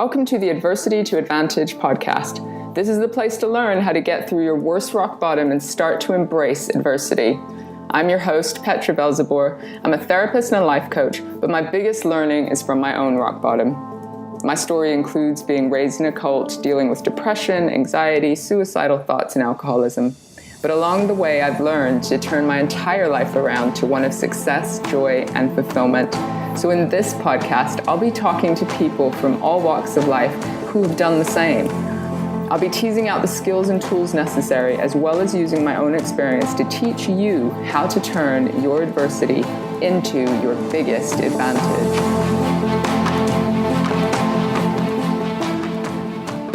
Welcome to the Adversity to Advantage podcast. This is the place to learn how to get through your worst rock bottom and start to embrace adversity. I'm your host, Petra Belzebor. I'm a therapist and a life coach, but my biggest learning is from my own rock bottom. My story includes being raised in a cult, dealing with depression, anxiety, suicidal thoughts, and alcoholism. But along the way, I've learned to turn my entire life around to one of success, joy, and fulfillment. So in this podcast, I'll be talking to people from all walks of life who've done the same. I'll be teasing out the skills and tools necessary, as well as using my own experience to teach you how to turn your adversity into your biggest advantage.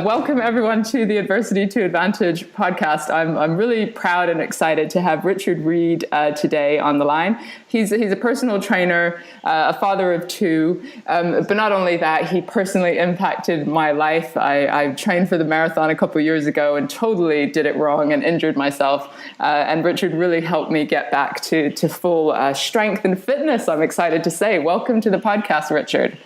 Welcome everyone to the Adversity to Advantage podcast. I'm really proud and excited to have Reid today on the line. He's a personal trainer, a father of two, but not only that, he personally impacted my life. I trained for the marathon a couple of years ago and totally did it wrong and injured myself. And Reid really helped me get back to full strength and fitness, I'm excited to say. Welcome to the podcast, Reid.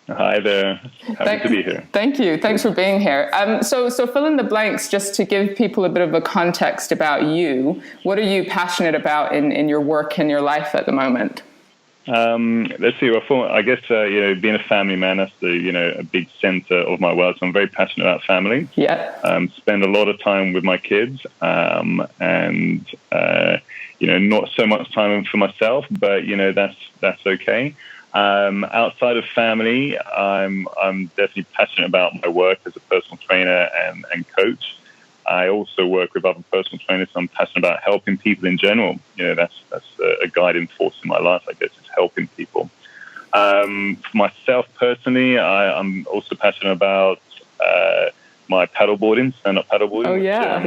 Hi there. Happy to be here. Thank you. Thanks for being here. So fill in the blanks just to give people a bit of a context about you. What are you passionate about in your work and your life at the moment? Let's see. Well, I guess being a family man, that's a big center of my world. So I'm very passionate about family. Yeah. Spend a lot of time with my kids, and not so much time for myself, but that's okay. Outside of family, I'm definitely passionate about my work as a personal trainer and coach. I also work with other personal trainers. So I'm passionate about helping people in general. That's a guiding force in my life, I guess, is helping people. For myself personally, I'm also passionate about my paddleboarding, stand-up paddleboarding. Oh yeah,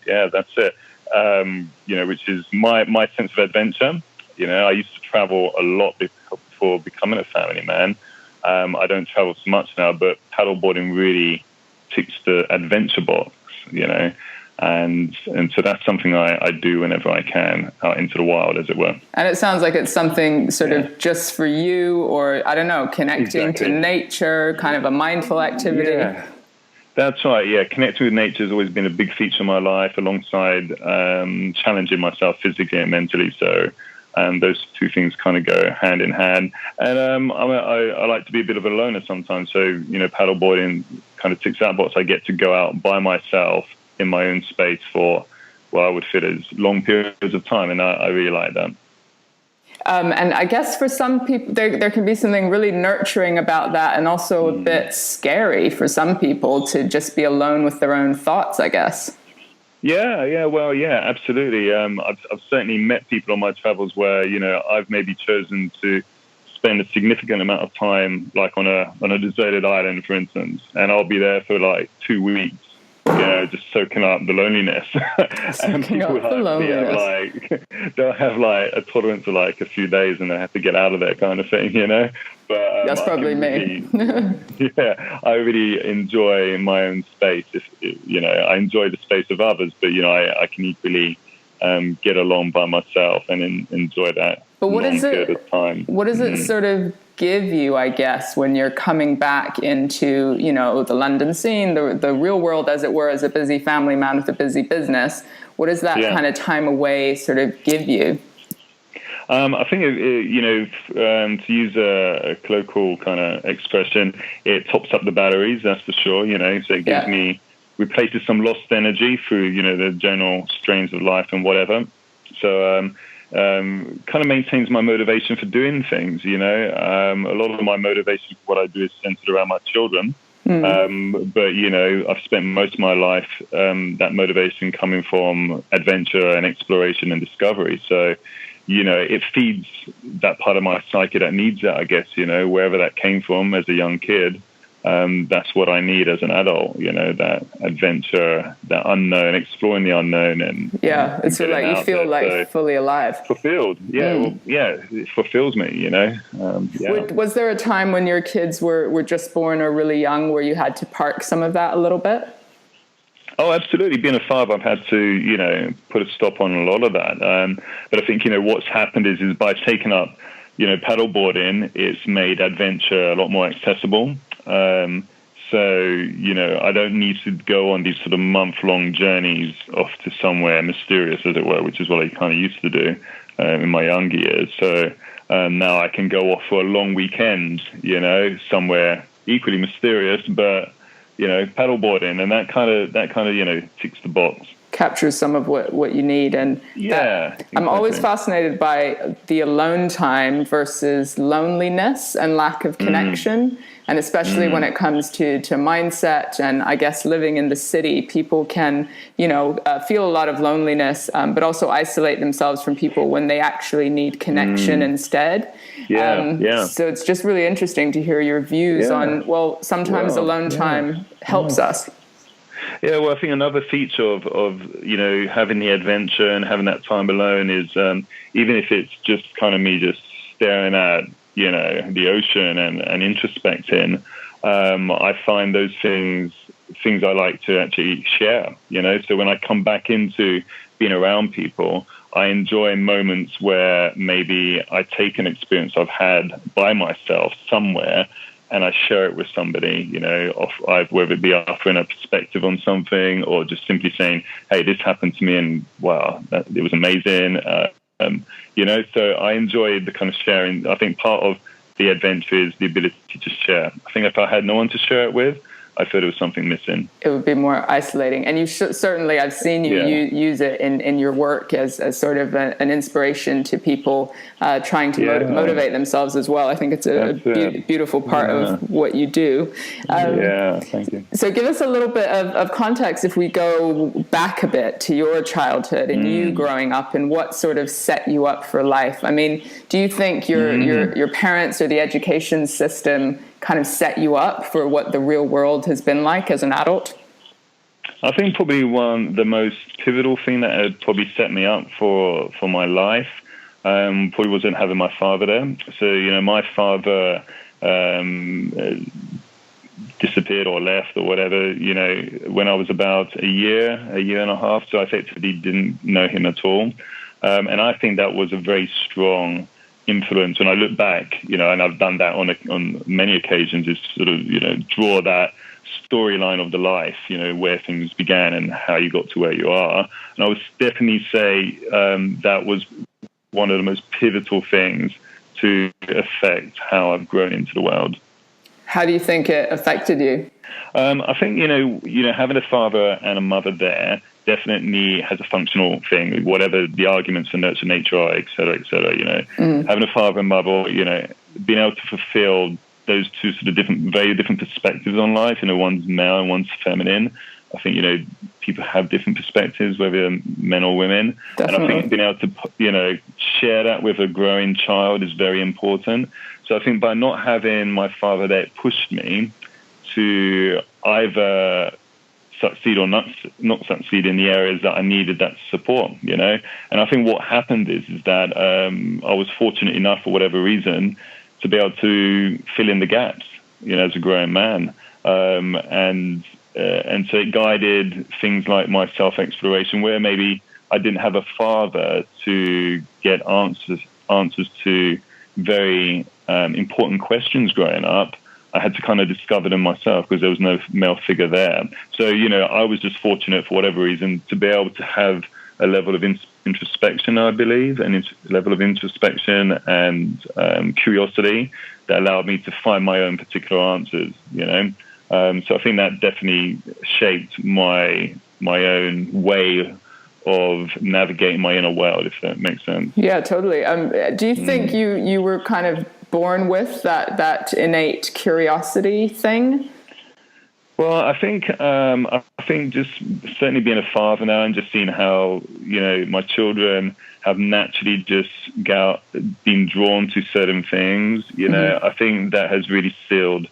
yeah, that's it. Which is my sense of adventure. I used to travel a lot before becoming a family man. I don't travel so much now, but paddleboarding really ticks the adventure box, and so that's something I do whenever I can out into the wild, as it were. And it sounds like it's something sort of just for you, or I don't know, connecting to nature, kind of a mindful activity. Yeah. That's right, yeah. Connecting with nature has always been a big feature of my life, alongside challenging myself physically and mentally. So those two things kind of go hand in hand. And I like to be a bit of a loner sometimes. So, paddleboarding kind of ticks that box. I get to go out by myself in my own space for what I would fit as long periods of time. And I really like that. And I guess for some people, there can be something really nurturing about that, and also a bit scary for some people to just be alone with their own thoughts, I guess. Yeah, absolutely. I've certainly met people on my travels where, I've maybe chosen to spend a significant amount of time, like on a deserted island, for instance, and I'll be there for like 2 weeks, just soaking up the loneliness. And people they'll have like a tolerance of like a few days and they have to get out of there kind of thing, But that's probably me. I really enjoy my own space. I enjoy the space of others, but I can equally get along by myself and enjoy that. But what is period of time. What does it sort of give you, I guess, when you're coming back into the London scene, the real world, as it were, as a busy family man with a busy business? What does that kind of time away sort of give you? I think, to use a colloquial kind of expression, it tops up the batteries, that's for sure, so it gives me, replaces some lost energy through, the general strains of life and whatever. So kind of maintains my motivation for doing things, a lot of my motivation for what I do is centered around my children. But, I've spent most of my life, that motivation coming from adventure and exploration and discovery. So, it feeds that part of my psyche that needs that, I guess, wherever that came from as a young kid. That's what I need as an adult, that adventure, that unknown, exploring the unknown. And it's like you feel like fully alive. Fulfilled. It fulfills me, Was there a time when your kids were just born or really young where you had to park some of that a little bit? Oh, absolutely. Being a father, I've had to, put a stop on a lot of that. But I think, what's happened is by taking up, paddleboarding, it's made adventure a lot more accessible. So, I don't need to go on these sort of month-long journeys off to somewhere mysterious, as it were, which is what I kind of used to do in my younger years. So now I can go off for a long weekend, somewhere equally mysterious, but, paddleboarding, and that kind of, ticks the box. Captures some of what you need. And exactly. I'm always fascinated by the alone time versus loneliness and lack of connection. And especially when it comes to mindset and I guess living in the city, people can, feel a lot of loneliness, but also isolate themselves from people when they actually need connection instead. So it's just really interesting to hear your views on, sometimes alone time helps us. Yeah, well, I think another feature of having the adventure and having that time alone is even if it's just kind of me just staring at the ocean and introspecting, I find those things I like to actually share. So when I come back into being around people, I enjoy moments where maybe I take an experience I've had by myself somewhere, and I share it with somebody, whether it be offering a perspective on something or just simply saying, hey, this happened to me and wow, it was amazing. So I enjoy the kind of sharing. I think part of the adventure is the ability to share. I think if I had no one to share it with, I thought there was something missing. It would be more isolating. And you certainly, I've seen you use it in your work as sort of an inspiration to people trying to motivate themselves as well. I think it's a beautiful part of what you do. Thank you. So give us a little bit of context if we go back a bit to your childhood and you growing up and what sort of set you up for life. I mean, do you think your parents or the education system kind of set you up for what the real world has been like as an adult? I think probably the most pivotal thing that had probably set me up for my life probably wasn't having my father there. So, my father disappeared or left or whatever, when I was about a year and a half. So I effectively didn't know him at all. And I think that was a very strong influence. When I look back, and I've done that on many occasions, is sort of, draw that storyline of the life, where things began and how you got to where you are. And I would definitely say that was one of the most pivotal things to affect how I've grown into the world. How do you think it affected you? I think, having a father and a mother there definitely has a functional thing, whatever the arguments for nurture nature are, et cetera, having a father and mother, being able to fulfill those two sort of very different perspectives on life, one's male and one's feminine. I think, people have different perspectives, whether men or women. Definitely. And I think being able to, share that with a growing child is very important. So I think by not having my father there, it pushed me to either succeed or not succeed in the areas that I needed that support, And I think what happened is that I was fortunate enough, for whatever reason, to be able to fill in the gaps, as a growing man. And so it guided things like my self-exploration, where maybe I didn't have a father to get answers to very important questions growing up. I had to kind of discover them myself because there was no male figure there. So, I was just fortunate for whatever reason to be able to have a level of introspection, I believe, and a level of introspection and curiosity that allowed me to find my own particular answers, So I think that definitely shaped my own way of navigating my inner world, if that makes sense. Yeah, totally. Do you think you were kind of born with that innate curiosity thing? Well, I think just certainly being a father now and just seeing how my children have naturally just been drawn to certain things. I think that has really sealed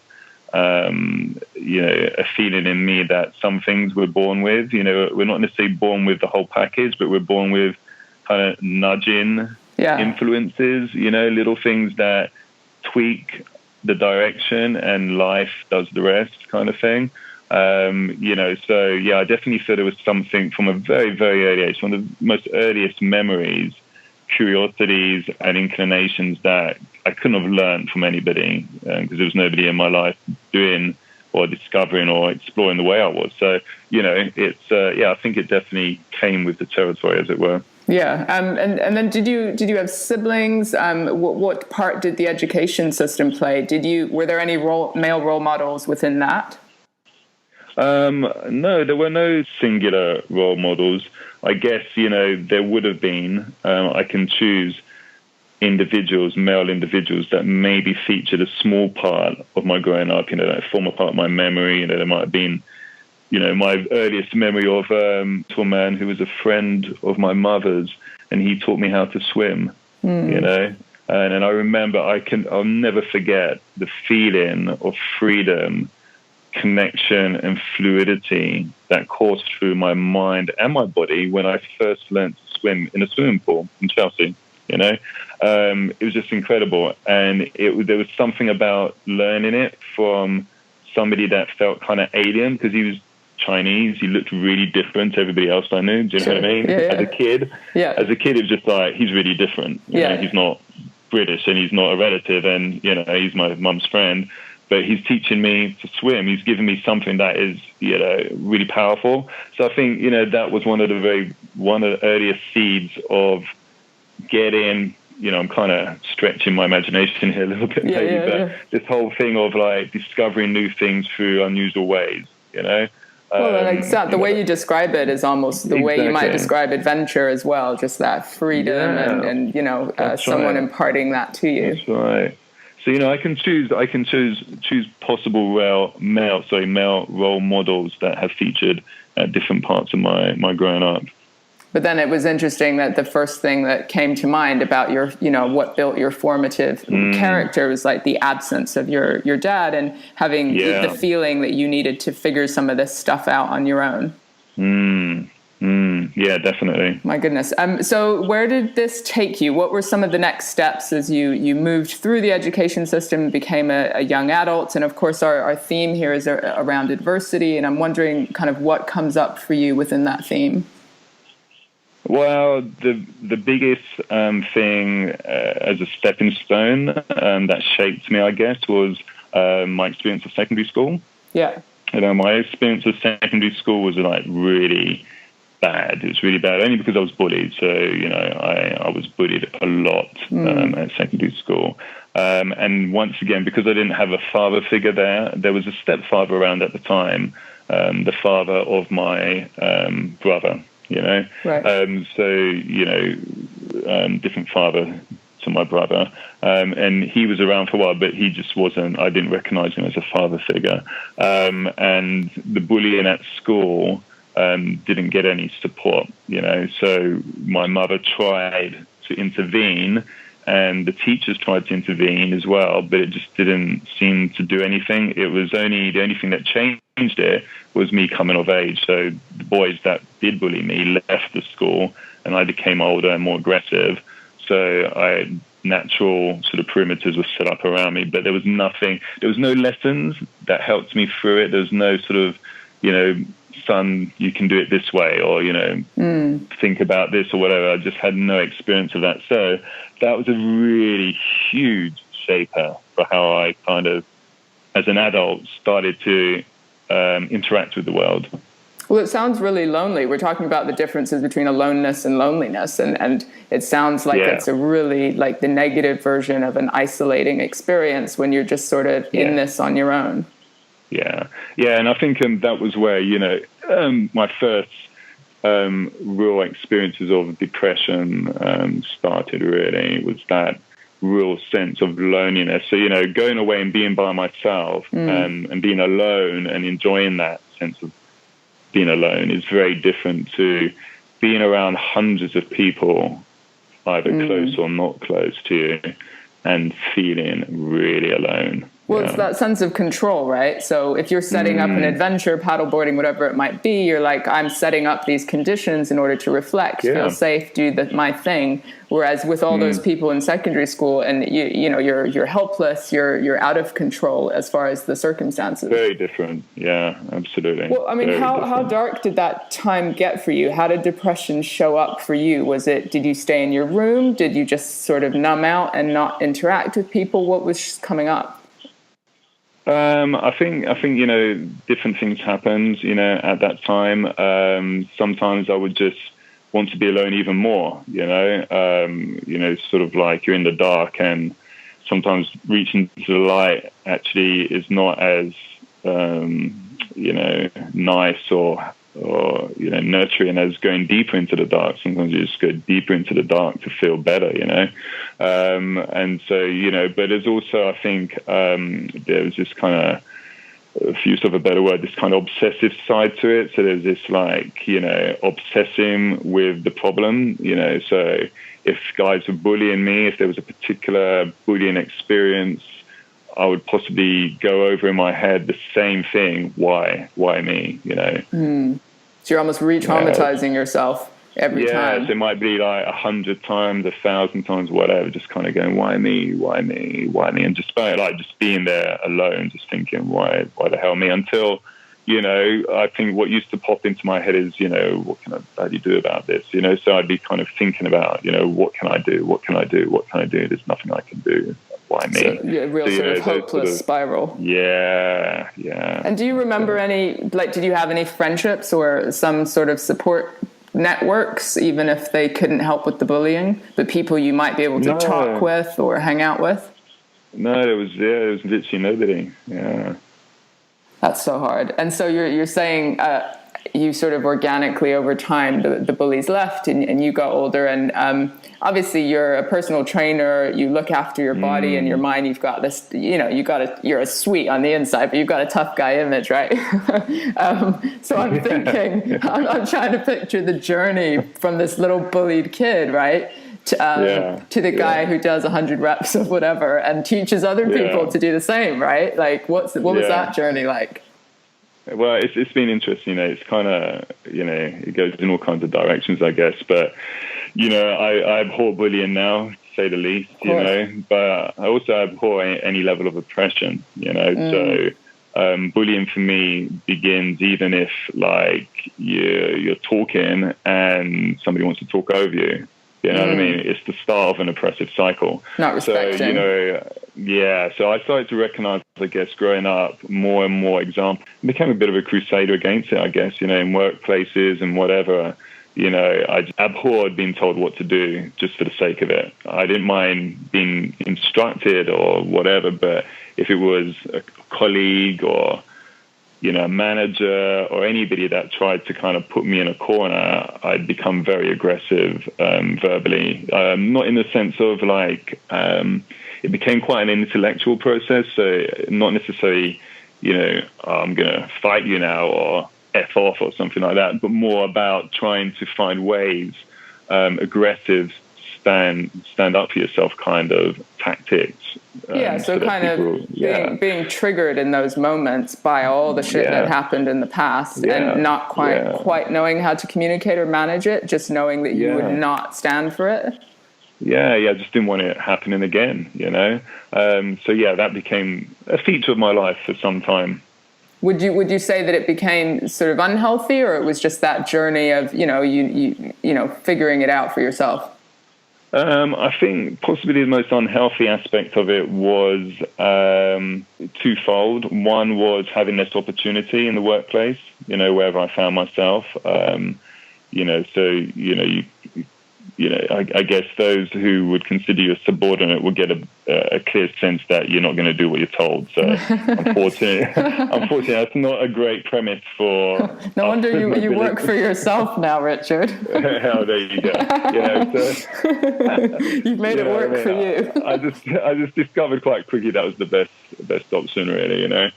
a feeling in me that some things we're born with. We're not necessarily born with the whole package, but we're born with kind of nudging influences. Little things that tweak the direction, and life does the rest, kind of thing. So I definitely feel there was something from a very, very early age, one of the most earliest memories, curiosities and inclinations that I couldn't have learned from anybody, because there was nobody in my life doing or discovering or exploring the way I was. So, it's I think it definitely came with the territory, as it were. Yeah. And then did you have siblings? What part did the education system play? Were there any male role models within that? No, there were no singular role models. I guess, there would have been. I can choose male individuals that maybe featured a small part of my growing up, that form a part of my memory. There might have been, my earliest memory of a man who was a friend of my mother's, and he taught me how to swim, and I remember I'll never forget the feeling of freedom, connection, and fluidity that coursed through my mind and my body when I first learned to swim in a swimming pool in Chelsea. It was just incredible, and there was something about learning it from somebody that felt kind of alien, because he was Chinese. He looked really different to everybody else I knew. Do you know what I mean? Yeah, yeah. As a kid, it was just like, he's really different. You know, he's not British, and he's not a relative, and he's my mum's friend. But he's teaching me to swim. He's giving me something that is, really powerful. So I think, that was one of the earliest seeds of getting, I'm kind of stretching my imagination here a little bit, this whole thing of like discovering new things through unusual ways, Well, the way you describe it is almost the way you might describe adventure as well, just that freedom and someone imparting that to you. That's right. So, I can choose possible male role models that have featured at different parts of my growing up. But then it was interesting that the first thing that came to mind about your, what built your formative character was like the absence of your dad, and having the feeling that you needed to figure some of this stuff out on your own. Yeah, definitely. My goodness. So where did this take you? What were some of the next steps as you moved through the education system, became a young adult? And of course, our theme here is around adversity. And I'm wondering kind of what comes up for you within that theme. Well, the biggest thing as a stepping stone that shaped me, I guess, was my experience of secondary school. Yeah. My experience of secondary school was like really bad. It was really bad, only because I was bullied. So, I was bullied a lot at secondary school. And once again, because I didn't have a father figure there was a stepfather around at the time, the father of my brother. Right. Different father to my brother, and he was around for a while, but he just wasn't. I didn't recognize him as a father figure, and the bullying at school didn't get any support. So my mother tried to intervene, and the teachers tried to intervene as well, but it just didn't seem to do anything. It was the only thing that changed it was me coming of age. So the boys that did bully me left the school, and I became older and more aggressive. So natural sort of perimeters were set up around me, but there was nothing. There was no lessons that helped me through it. There was no sort of, son, you can do it this way, or think about this or whatever. I just had no experience of that. So that was a really huge shaper for how I kind of, as an adult, started to interact with the world. Well, it sounds really lonely. We're talking about the differences between aloneness and loneliness, and it sounds like it's a really like the negative version of an isolating experience when you're just sort of in this on your own. Yeah, and I think that was where my first real experiences of depression started. Really, was that real sense of loneliness. So going away and being by myself and being alone and enjoying that sense of being alone is very different to being around hundreds of people, either close or not close to you, and feeling really alone. Well, it's that sense of control, right? So if you're setting up an adventure, paddleboarding, whatever it might be, you're like, I'm setting up these conditions in order to reflect, feel safe, do my thing. Whereas with all those people in secondary school, and you're helpless, you're out of control as far as the circumstances. Very different, yeah, absolutely. Well, I mean, how dark did that time get for you? How did depression show up for you? Did you stay in your room? Did you just sort of numb out and not interact with people? What was coming up? I think, different things happened, at that time. Sometimes I would just want to be alone even more, sort of like you're in the dark, and sometimes reaching to the light actually is not as, nice or nurturing as going deeper into the dark. Sometimes you just go deeper into the dark to feel better, and so, but there's also, I think, there's this kind of, if you use of a better word, this kind of obsessive side to it. So there's this obsessing with the problem, so if guys were bullying me, if there was a particular bullying experience, I would possibly go over in my head the same thing. Why me, So you're almost re-traumatizing yourself every time. Yes, it might be like 100 times, 1,000 times, whatever, just kind of going, why me? And just being there alone, just thinking, why the hell me? Until, I think what used to pop into my head is, what can I bloody do about this? So I'd be kind of thinking about, what can I do? There's nothing I can do. Why me? So, sort of hopeless spiral. Yeah. And do you remember did you have any friendships or some sort of support networks, even if they couldn't help with the bullying, but people you might be able to talk with or hang out with? No, there was literally nobody. Yeah. That's so hard. And so you're saying you sort of organically over time, the bullies left and you got older, and obviously you're a personal trainer, you look after your body and your mind, you've got this, you're a sweet on the inside, but you've got a tough guy image, right? So I'm thinking, I'm trying to picture the journey from this little bullied kid, right? To the guy who does 100 reps of whatever and teaches other people to do the same, right? Like what was that journey like? Well, it's been interesting, It's kind of, it goes in all kinds of directions, I guess. But, I abhor bullying now, to say the least, but I also abhor any level of oppression, So bullying for me begins even if, you're talking and somebody wants to talk over you. You know what I mean? It's the start of an oppressive cycle. Not respecting. So, so I started to recognize, I guess, growing up, more and more examples. I became a bit of a crusader against it, I guess, in workplaces and whatever. I just abhorred being told what to do just for the sake of it. I didn't mind being instructed or whatever, but if it was a colleague or a manager or anybody that tried to kind of put me in a corner, I'd become very aggressive verbally. Not in the sense of it became quite an intellectual process. So not necessarily, I'm going to fight you now or F off or something like that, but more about trying to find ways, aggressive, stand up for yourself kind of tactics. So kind of being triggered in those moments by all the shit that happened in the past and not quite knowing how to communicate or manage it, just knowing that you would not stand for it. I just didn't want it happening again, that became a feature of my life for some time. Would you say that it became sort of unhealthy, or it was just that journey of, you figuring it out for yourself? I think possibly the most unhealthy aspect of it was twofold. One was having this opportunity in the workplace, wherever I found myself. I guess those who would consider you a subordinate would get a clear sense that you're not going to do what you're told. So unfortunately, that's not a great premise for... No wonder you work for yourself now, Richard. Oh, there you go. You've made it work for you. I just discovered quite quickly that was the best option, really, But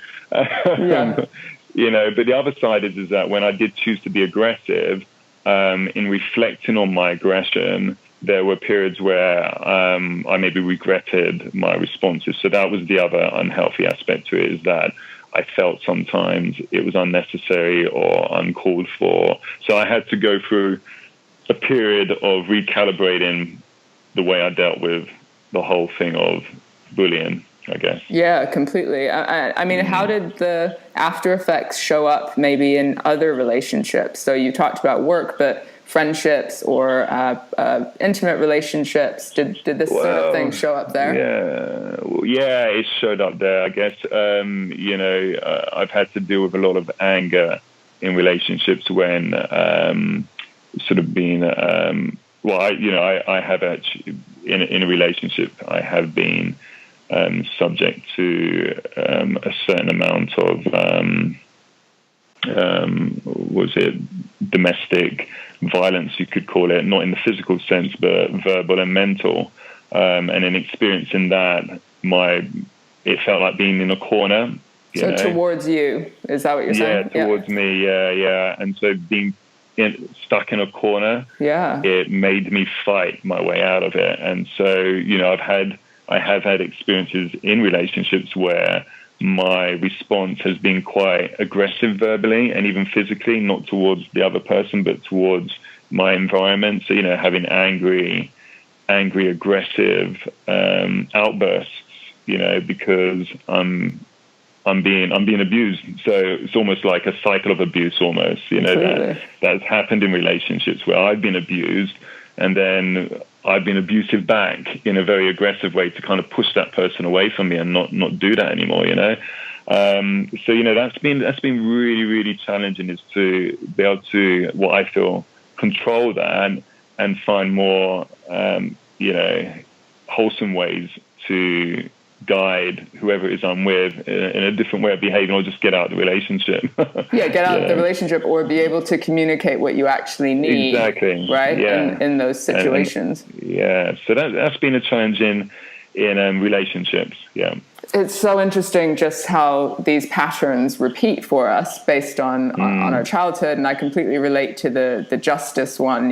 the other side is that when I did choose to be aggressive, in reflecting on my aggression, there were periods where I maybe regretted my responses. So that was the other unhealthy aspect to it, is that I felt sometimes it was unnecessary or uncalled for. So I had to go through a period of recalibrating the way I dealt with the whole thing of bullying, I guess. Yeah, completely. I mean, how did the after effects show up maybe in other relationships? So you talked about work, but friendships or intimate relationships? Did this sort of thing show up there? Yeah, it showed up there, I guess. I've had to deal with a lot of anger in relationships when sort of being, I have actually, in a relationship, I have been subject to a certain amount of, domestic violence, you could call it, not in the physical sense, but verbal and mental. And in experiencing that, it felt like being in a corner. So towards you, is that what you're saying? Yeah, towards me, yeah. And so being stuck in a corner, it made me fight my way out of it. And so, I have had experiences in relationships where my response has been quite aggressive verbally and even physically, not towards the other person, but towards my environment. So, having angry, aggressive outbursts, because I'm being abused. So it's almost like a cycle of abuse almost, that's happened in relationships where I've been abused and then I've been abusive back in a very aggressive way to kind of push that person away from me and not do that anymore, So, that's been really, really challenging, is to be able to, what I feel, control that and find more, wholesome ways to guide whoever it is I'm with in a different way of behaving, or just get out of the relationship. Get out of the relationship, or be able to communicate what you actually need. Exactly. Right? Yeah. In those situations. So that's been a challenge in relationships. Yeah. It's so interesting just how these patterns repeat for us based on our childhood. And I completely relate to the justice one,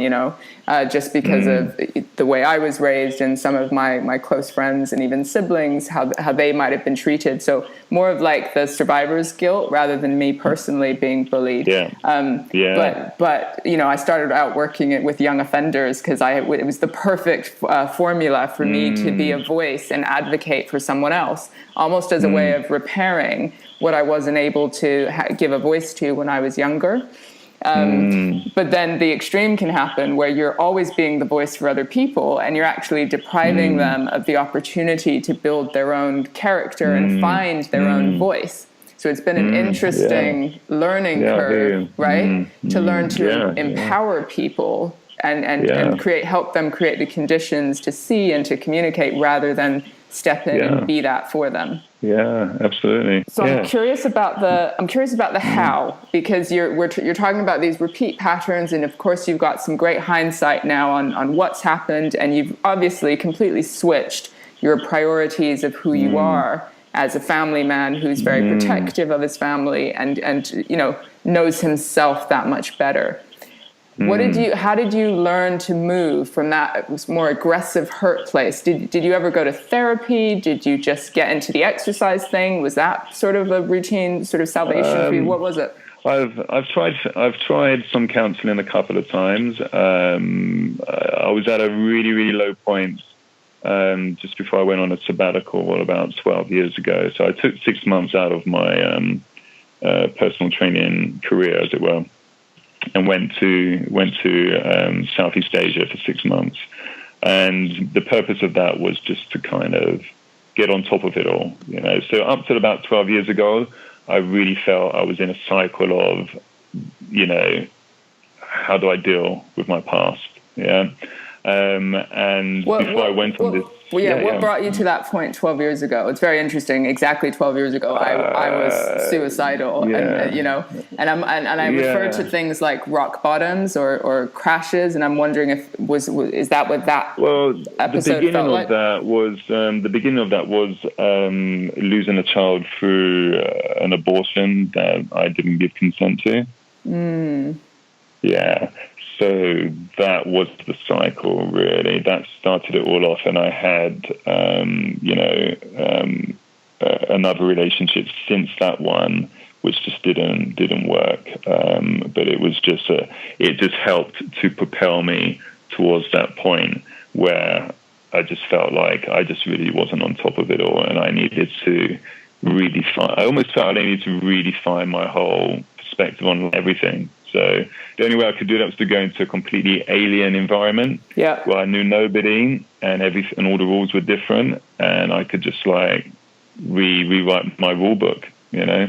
just because of the way I was raised and some of my close friends and even siblings, how they might have been treated. So more of like the survivor's guilt rather than me personally being bullied. But I started out working with young offenders because it was the perfect formula for me to be a voice and advocate for someone else, almost as a way of repairing what I wasn't able to give a voice to when I was younger. But then the extreme can happen where you're always being the voice for other people and you're actually depriving them of the opportunity to build their own character and find their own voice. So it's been an interesting learning curve, right? To learn to empower people and help them create the conditions to see and to communicate rather than step in and be that for them. Yeah, absolutely. So I'm curious about the how, because you're talking about these repeat patterns, and of course you've got some great hindsight now on what's happened, and you've obviously completely switched your priorities of who you are as a family man who's very protective of his family and knows himself that much better. How did you learn to move from that more aggressive hurt place? Did you ever go to therapy? Did you just get into the exercise thing? Was that sort of a routine sort of salvation for you? What was it? I've tried some counseling a couple of times. I was at a really, really low point just before I went on a sabbatical about 12 years ago. So I took 6 months out of my personal training career, as it were, and went to Southeast Asia for 6 months. And the purpose of that was just to kind of get on top of it all, So up to about 12 years ago, I really felt I was in a cycle of, how do I deal with my past? Yeah. And before I went on this... What brought you to that point 12 years ago? It's very interesting. Exactly 12 years ago, I was suicidal, and I refer to things like rock bottoms or crashes, and I'm wondering is that what that episode felt like? The beginning of that was losing a child through an abortion that I didn't give consent to. Yeah. So that was the cycle, really. That started it all off. And I had, another relationship since that one, which just didn't work. But it was just it just helped to propel me towards that point where I just felt like I just really wasn't on top of it all, and I needed to redefine. I almost felt I needed to redefine my whole perspective on everything. So the only way I could do that was to go into a completely alien environment where I knew nobody and all the rules were different, and I could just like rewrite my rule book, you know.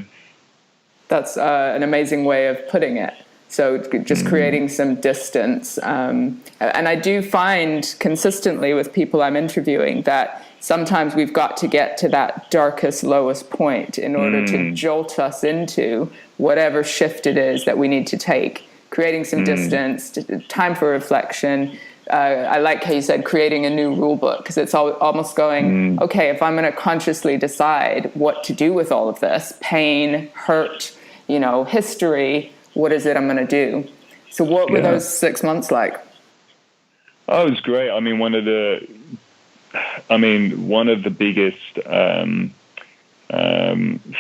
That's an amazing way of putting it. So just creating some distance. And I do find consistently with people I'm interviewing that sometimes we've got to get to that darkest, lowest point in order to jolt us into whatever shift it is that we need to take. Creating some distance, time for reflection. I like how you said creating a new rule book, because it's almost going, okay, if I'm going to consciously decide what to do with all of this, pain, hurt, history, what is it I'm going to do? So what were those 6 months like? Oh, it was great. I mean, one of the biggest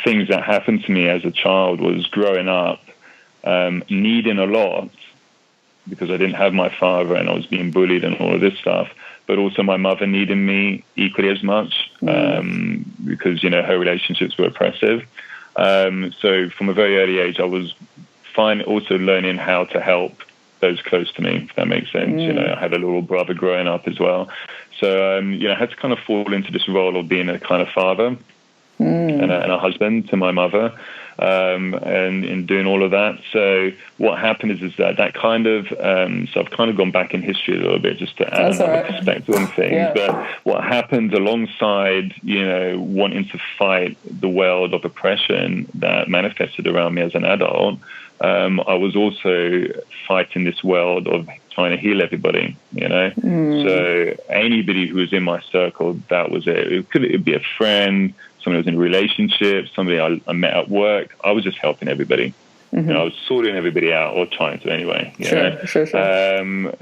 things that happened to me as a child was growing up needing a lot, because I didn't have my father and I was being bullied and all of this stuff, but also my mother needing me equally as much because, her relationships were oppressive. So from a very early age, I was also learning how to help those close to me, if that makes sense. I had a little brother growing up as well. So, I had to kind of fall into this role of being a kind of father and a husband to my mother, and in doing all of that. So what happened is that kind of, so I've kind of gone back in history a little bit just to add another perspective on things. Yeah. But what happened alongside, wanting to fight the world of oppression that manifested around me as an adult, I was also fighting this world of trying to heal everybody, So anybody who was in my circle, that was it. It could be a friend, somebody who was in a relationship, somebody I met at work. I was just helping everybody. I was sorting everybody out, or trying to anyway. Sure.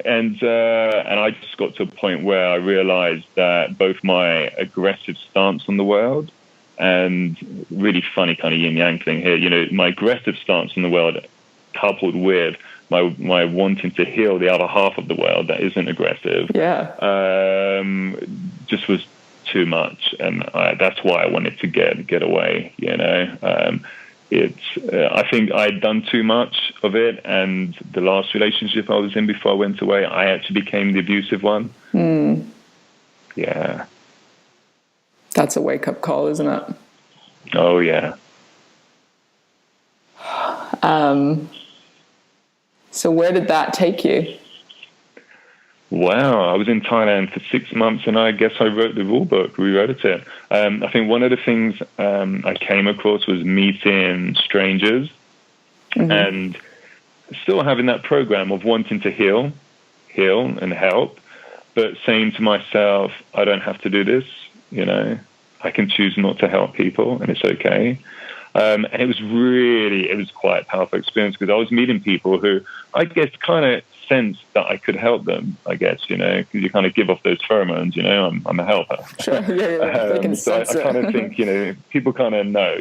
And I just got to a point where I realized that both my aggressive stance on the world, and really funny kind of yin-yang thing here, my aggressive stance in the world coupled with my wanting to heal the other half of the world that isn't aggressive, just was too much. And that's why I wanted to get away, I think I had done too much of it, and the last relationship I was in before I went away, I actually became the abusive one. Yeah. That's a wake-up call, isn't it? Oh, yeah. So where did that take you? Wow, I was in Thailand for 6 months, and I guess I wrote the rule book, rewrote it. I think one of the things I came across was meeting strangers and still having that program of wanting to heal and help, but saying to myself, I don't have to do this, I can choose not to help people, and it's okay. And it was quite a powerful experience, because I was meeting people who I guess kind of sensed that I could help them, I guess, because you kind of give off those pheromones, I'm a helper. Sure, they can so sense I kind of think, people kind of know,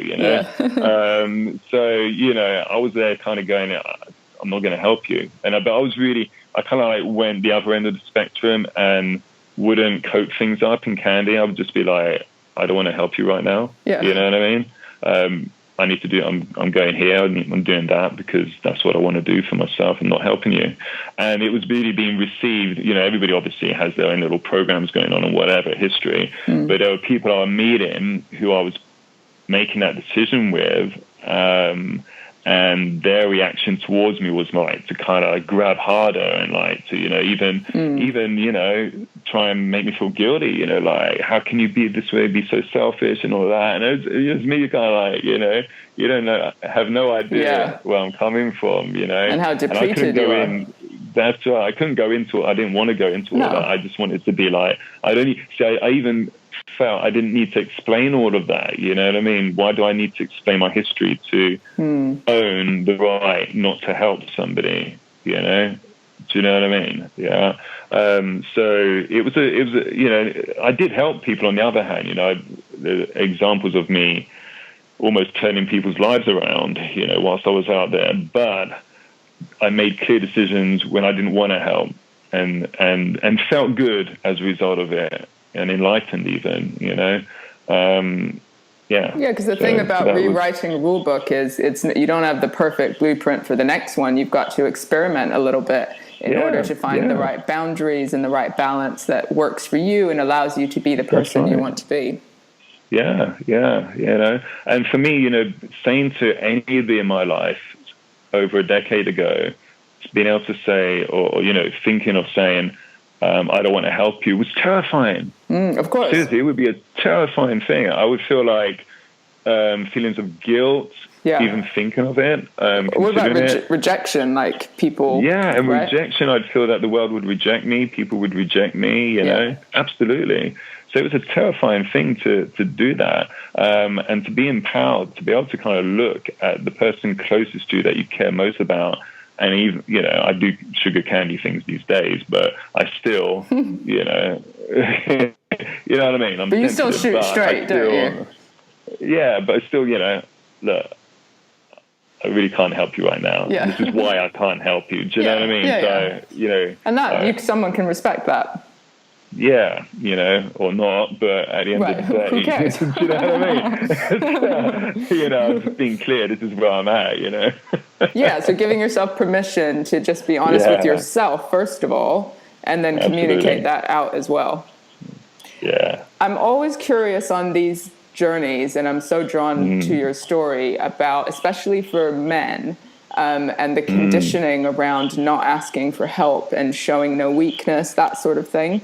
So, I was there kind of going, I'm not going to help you. But I kind of like went the other end of the spectrum and wouldn't coat things up in candy. I would just be like, I don't want to help you right now. Yeah. You know what I mean? I need to do, I'm going here, I'm doing that because that's what I want to do for myself, and not helping you. And it was really being received, everybody obviously has their own little programs going on and whatever, history, but there were people I was meeting who I was making that decision with, and their reaction towards me was like to kind of grab harder and like to, even, try and make me feel guilty, like, how can you be this way, be so selfish and all that. And it was me kind of like, you don't know, have no idea where I'm coming from, And how depleted you are. That's right. I couldn't go into it. I didn't want to go into all that. I just wanted to be like, I even felt I didn't need to explain all of that. You know what I mean? Why do I need to explain my history to own the right not to help somebody? Do you know what I mean? Yeah. So it was I did help people on the other hand. The examples of me almost turning people's lives around, whilst I was out there, but I made clear decisions when I didn't want to help, and felt good as a result of it, and enlightened even, Yeah. Yeah, because the thing about rewriting a rule book is you don't have the perfect blueprint for the next one. You've got to experiment a little bit in order to find the right boundaries and the right balance that works for you and allows you to be the person you want to be. Yeah, and for me, saying to anybody in my life over a decade ago, being able to say, or thinking of saying, I don't want to help you, was terrifying. Of course. Seriously, it would be a terrifying thing. I would feel like feelings of guilt, even thinking of it. What about rejection? Like people... Yeah, and rejection, I'd feel that the world would reject me, people would reject me, you know? Absolutely. So it was a terrifying thing to do that, and to be empowered, to be able to kind of look at the person closest to you that you care most about. And even, I do sugar candy things these days, but I still, you know what I mean? But you still shoot straight, don't you? Yeah, but still, look, I really can't help you right now. Yeah. This is why I can't help you. Do you know what I mean? So, and that someone can respect that. Yeah, or not, but at the end of the day, who cares? Do you know what I mean? I'm just being clear, this is where I'm at, Yeah, so giving yourself permission to just be honest with yourself, first of all, and then communicate that out as well. Yeah. I'm always curious on these journeys, and I'm so drawn to your story about, especially for men, and the conditioning around not asking for help and showing no weakness, that sort of thing.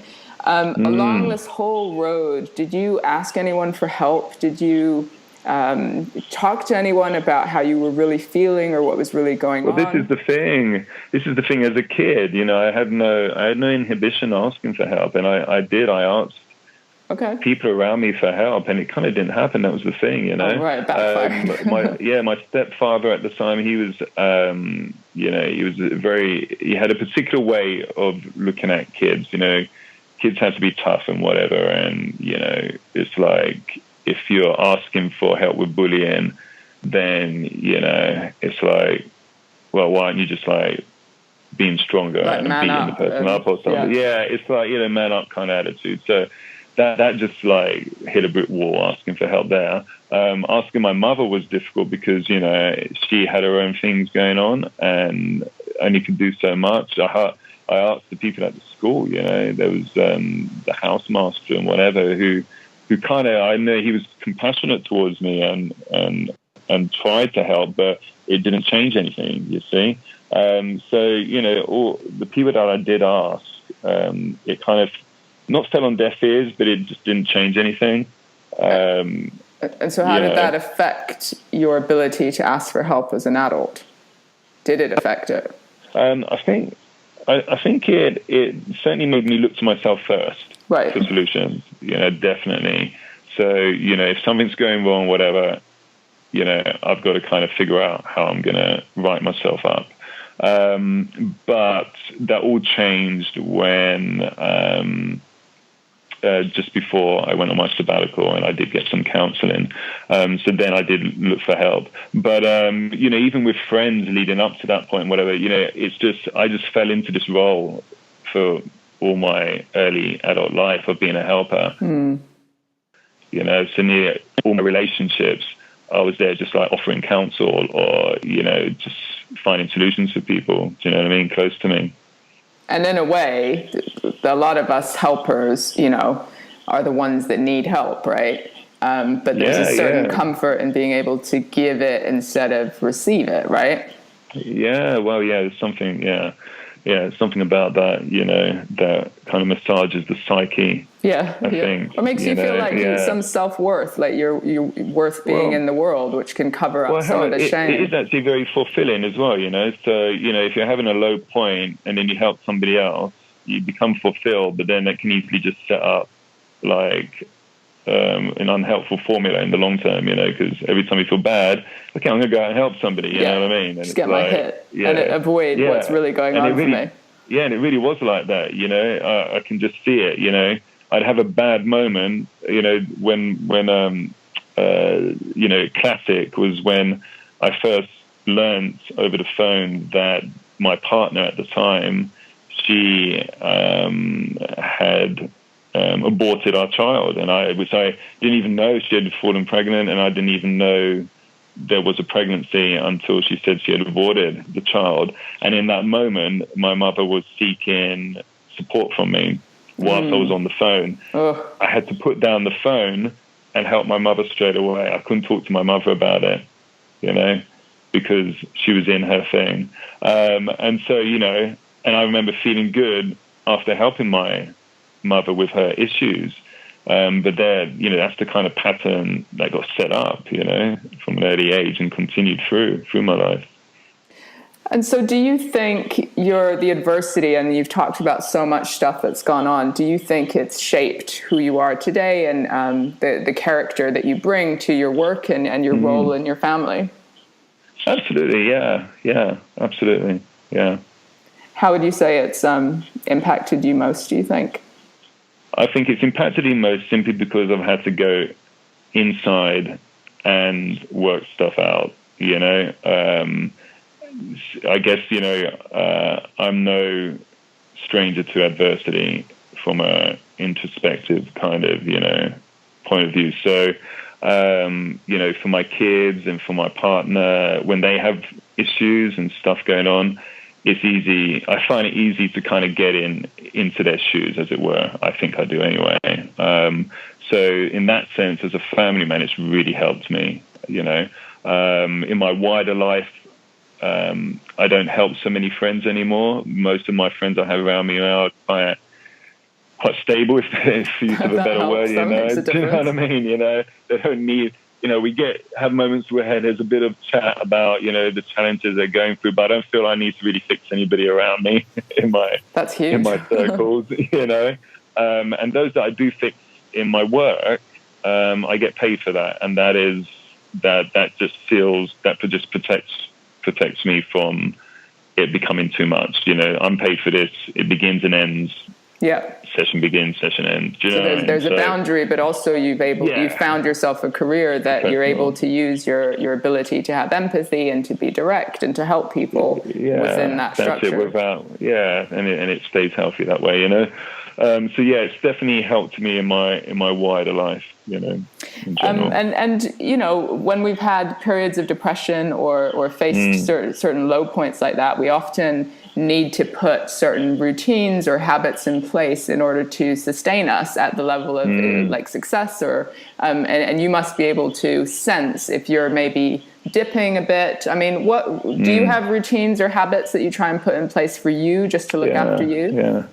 Along this whole road, did you ask anyone for help? Did you talk to anyone about how you were really feeling or what was really going on? Well, this is the thing. As a kid, I had no inhibition asking for help, and I asked people around me for help, and it kind of didn't happen. That was the thing, Oh, right, backfired. My stepfather at the time, he was, he had a particular way of looking at kids. Kids had to be tough and whatever, and it's like if you're asking for help with bullying, then it's like, well, why aren't you just like being stronger and beating the person up or something? Yeah, it's like man up kind of attitude. So that just like hit a brick wall asking for help there. Asking my mother was difficult because she had her own things going on and only could do so much. I asked the people at the school, there was the housemaster and whatever who kind of, I know he was compassionate towards me and tried to help, but it didn't change anything, you see. So, all the people that I did ask, it kind of not fell on deaf ears, but it just didn't change anything. And so how did that affect your ability to ask for help as an adult? Did it affect it? I think it certainly made me look to myself first for solutions, definitely. So, if something's going wrong, whatever, I've got to kind of figure out how I'm going to write myself up. But that all changed when just before I went on my sabbatical, and I did get some counseling. So then I did look for help. But, even with friends leading up to that point, whatever, it's just, I just fell into this role for all my early adult life of being a helper. So near all my relationships, I was there just like offering counsel or, just finding solutions for people, do you know what I mean, close to me. And in a way, a lot of us helpers, are the ones that need help, right? But there's a certain comfort in being able to give it instead of receive it, right? Yeah, well, there's something, something about that, that kind of massages the psyche. I think. Or makes you feel like some self-worth, like you're worth being in the world, which can cover up some of the shame. It is actually very fulfilling as well, So, if you're having a low point and then you help somebody else, you become fulfilled, but then that can easily just set up like an unhelpful formula in the long term, because every time you feel bad, okay, I'm going to go out and help somebody, you know what I mean? And just get my hit and avoid what's really going on for me. Yeah, and it really was like that, I can just see it, I'd have a bad moment, when classic was when I first learned over the phone that my partner at the time, she had aborted our child, which I didn't even know she had fallen pregnant, and I didn't even know there was a pregnancy until she said she had aborted the child. And in that moment, my mother was seeking support from me whilst I was on the phone. I had to put down the phone and help my mother straight away. I couldn't talk to my mother about it, because she was in her thing. And so, and I remember feeling good after helping my mother with her issues. But there, that's the kind of pattern that got set up, from an early age and continued through my life. And so do you think the adversity, and you've talked about so much stuff that's gone on, do you think it's shaped who you are today and the character that you bring to your work and your role in your family? Absolutely, yeah. Yeah, absolutely, yeah. How would you say it's impacted you most, do you think? I think it's impacted me most simply because I've had to go inside and work stuff out, I guess, I'm no stranger to adversity from a introspective kind of, point of view. So, for my kids and for my partner, when they have issues and stuff going on, it's easy. I find it easy to kind of get into their shoes, as it were. I think I do anyway. So in that sense, as a family man, it's really helped me, in my wider life, I don't help so many friends anymore. Most of my friends I have around me now are quite stable, if you use of a better word, Do you know what I mean? They don't need, we have moments where there's a bit of chat about, the challenges they're going through, but I don't feel I need to really fix anybody around me That's huge. in my circles, and those that I do fix in my work, I get paid for that. And that just protects me from it becoming too much. I'm paid for this. It begins and ends. Yeah. Session begins, session ends. So there's a boundary, but also you found yourself a career that you're able to use your ability to have empathy and to be direct and to help people within that structure. And it stays healthy that way, So it's definitely helped me in my wider life, in general. And when we've had periods of depression or faced certain low points like that, we often need to put certain routines or habits in place in order to sustain us at the level of like success and you must be able to sense if you're maybe dipping a bit. I mean, what do you have routines or habits that you try and put in place for you just to look after you? Yeah.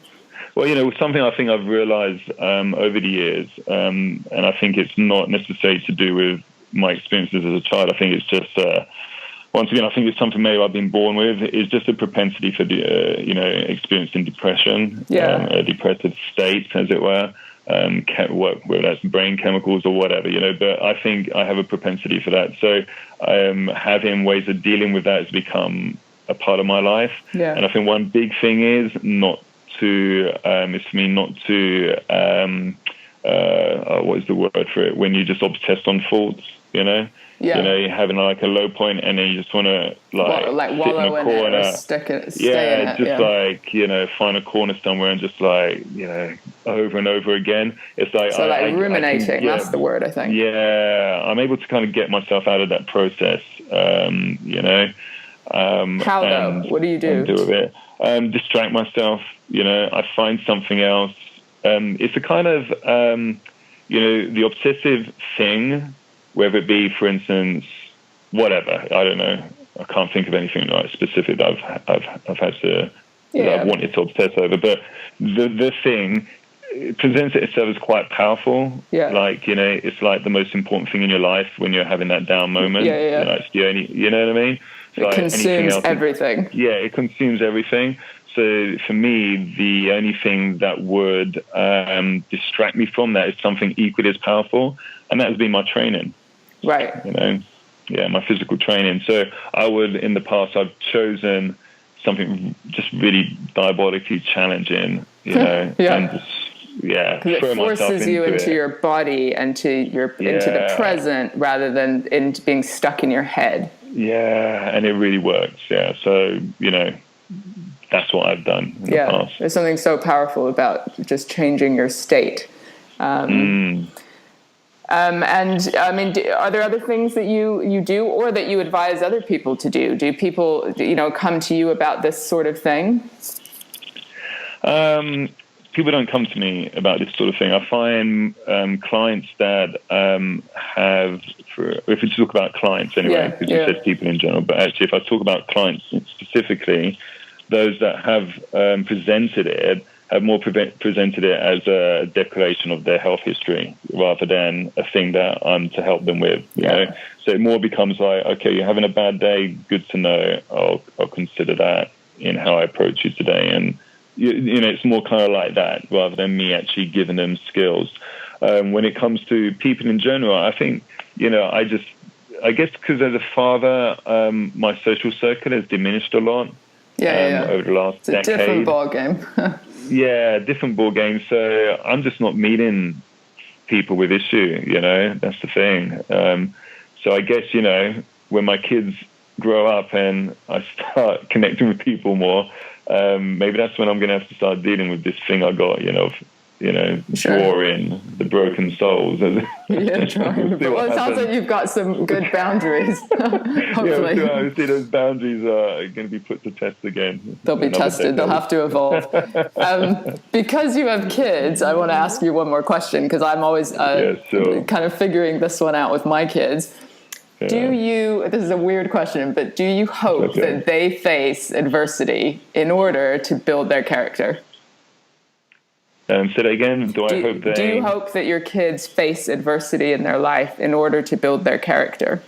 Well, something I think I've realized over the years, and I think it's not necessarily to do with my experiences as a child. I think it's just, once again, I think it's something maybe I've been born with. It's just a propensity for, experiencing depression, a depressive state, as it were, whether that's brain chemicals or whatever, But I think I have a propensity for that. So having ways of dealing with that has become a part of my life. Yeah. And I think one big thing is what is the word for it? When you just obsess on faults, you're having like a low point and then you just want to wallow in it or stay in it. Find a corner somewhere and just over and over again. It's like ruminating. That's the word, I think. Yeah, I'm able to kind of get myself out of that process. How though? What do you do? Do with it. Distract myself. I find something else. It's a kind of the obsessive thing. Whether it be, for instance, whatever, I don't know. I can't think of anything specific that I've had to that I've wanted to obsess over. But the thing presents itself as quite powerful. Yeah. It's like the most important thing in your life when you're having that down moment. Yeah. It's the only, you know what I mean? It consumes everything. It consumes everything. So for me, the only thing that would distract me from that is something equally as powerful, and that has been my training. Right. My physical training. So in the past, I've chosen something just really diabolically challenging, and just, because it forces you into your body and into the present rather than into being stuck in your head. Yeah, and it really works. Yeah. So, that's what I've done in the past. There's something so powerful about just changing your state. And I mean, are there other things that you do or that you advise other people to do? Do people, come to you about this sort of thing? People don't come to me about this sort of thing. I find clients that if we talk about clients anyway, because you said people in general, but actually if I talk about clients specifically, those that have presented it have more presented it as a declaration of their health history rather than a thing that I'm to help them with. You know? So it more becomes like, okay, you're having a bad day, good to know. I'll consider that in how I approach you today. And it's more kind of like that rather than me actually giving them skills. When it comes to people in general, I think, I guess because as a father, my social circle has diminished a lot over the last decade. It's a different ballgame. Different ballgame. So I'm just not meeting people with issue, that's the thing. So I guess, when my kids grow up and I start connecting with people more, maybe that's when I'm going to have to start dealing with this thing I got, drawing the broken souls. Drawing it sounds like you've got some good boundaries. Hopefully. We'll see those boundaries are going to be put to test again. They'll be tested. They'll have to evolve. Because you have kids, I want to ask you one more question because I'm always kind of figuring this one out with my kids. This is a weird question, but do you hope that they face adversity in order to build their character? Say that again. Do you hope that your kids face adversity in their life in order to build their character?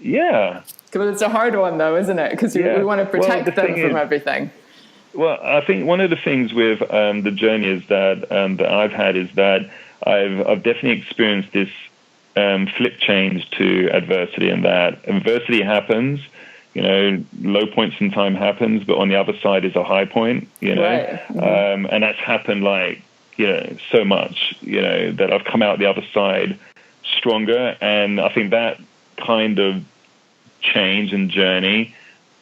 Yeah. But it's a hard one, though, isn't it? Because we want to protect them from everything. Well, I think one of the things with the journey is that I've had is that I've definitely experienced this flip change to adversity, and that adversity happens. Low points in time happens, but on the other side is a high point, Right. Mm-hmm. And that's happened so much, that I've come out the other side stronger. And I think that kind of change and journey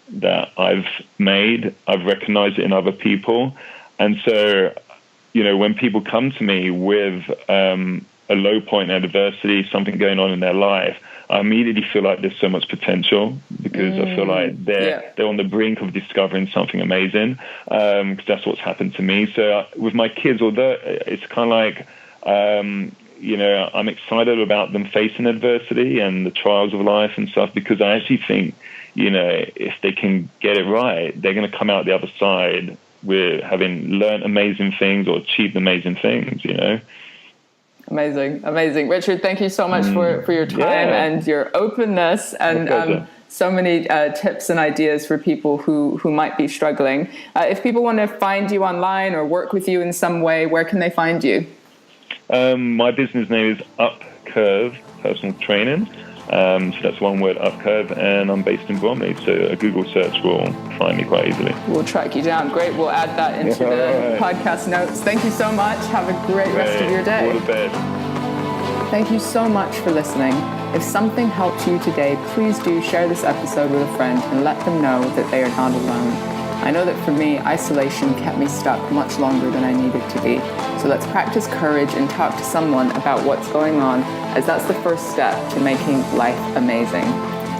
that I've made, I've recognized it in other people. And so, when people come to me with a low point in adversity, something going on in their life, I immediately feel like there's so much potential because I feel like they're on the brink of discovering something amazing, because that's what's happened to me. So with my kids, although it's kind of like, I'm excited about them facing adversity and the trials of life and stuff, because I actually think, if they can get it right, they're going to come out the other side with having learned amazing things or achieved amazing things, Amazing. Richard, thank you so much for your time and your openness and so many tips and ideas for people who might be struggling. If people want to find you online or work with you in some way, where can they find you? My business name is Upcurve Personal Training. So that's one word, Upcurve, and I'm based in Bromley, so a Google search will find me quite easily. We'll track you down. Great. We'll add that into the podcast notes. Thank you so much. Have a great rest of your day. All the best. Thank you so much for listening. If something helped you today, please do share this episode with a friend and let them know that they are not alone. I know that for me, isolation kept me stuck much longer than I needed to be. So let's practice courage and talk to someone about what's going on, as that's the first step to making life amazing.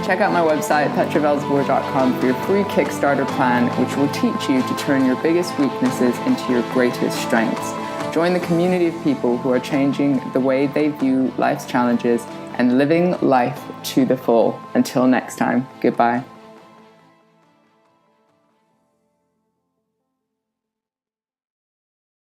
Check out my website, petravelzeboer.com, for your free Kickstarter plan, which will teach you to turn your biggest weaknesses into your greatest strengths. Join the community of people who are changing the way they view life's challenges and living life to the full. Until next time, goodbye.